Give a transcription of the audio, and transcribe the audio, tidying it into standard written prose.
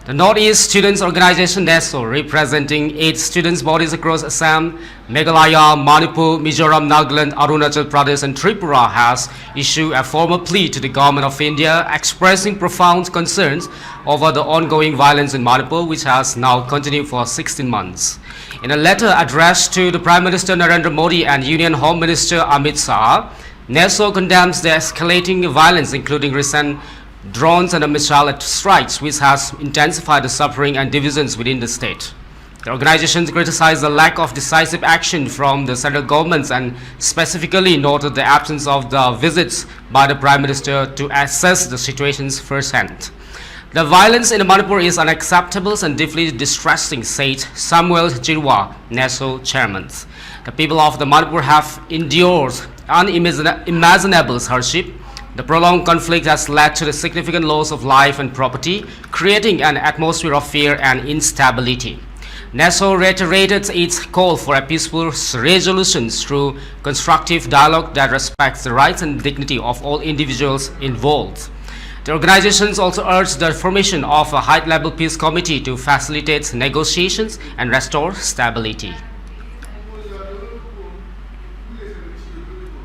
The Northeast Students Organization NESO, representing 8 students' bodies across Assam, Meghalaya, Manipur, Mizoram, Nagaland, Arunachal Pradesh and Tripura, has issued a formal plea to the Government of India expressing profound concerns over the ongoing violence in Manipur, which has now continued for 16 months. In a letter addressed to the Prime Minister Narendra Modi and Union Home Minister Amit Shah, NESO condemns the escalating violence, including recent drones and missile strikes, which has intensified the suffering and divisions within the state. The organization criticized the lack of decisive action from the central governments and specifically noted the absence of the visits by the Prime Minister to assess the situations firsthand. The violence in Manipur is unacceptable and deeply distressing, said Samuel Jirwa, NESO chairman. The people of the Manipur have endured unimaginable hardship. The prolonged conflict has led to the significant loss of life and property, creating an atmosphere of fear and instability. NESO reiterated its call for a peaceful resolution through constructive dialogue that respects the rights and dignity of all individuals involved. The organizations also urged the formation of a high-level peace committee to facilitate negotiations and restore stability.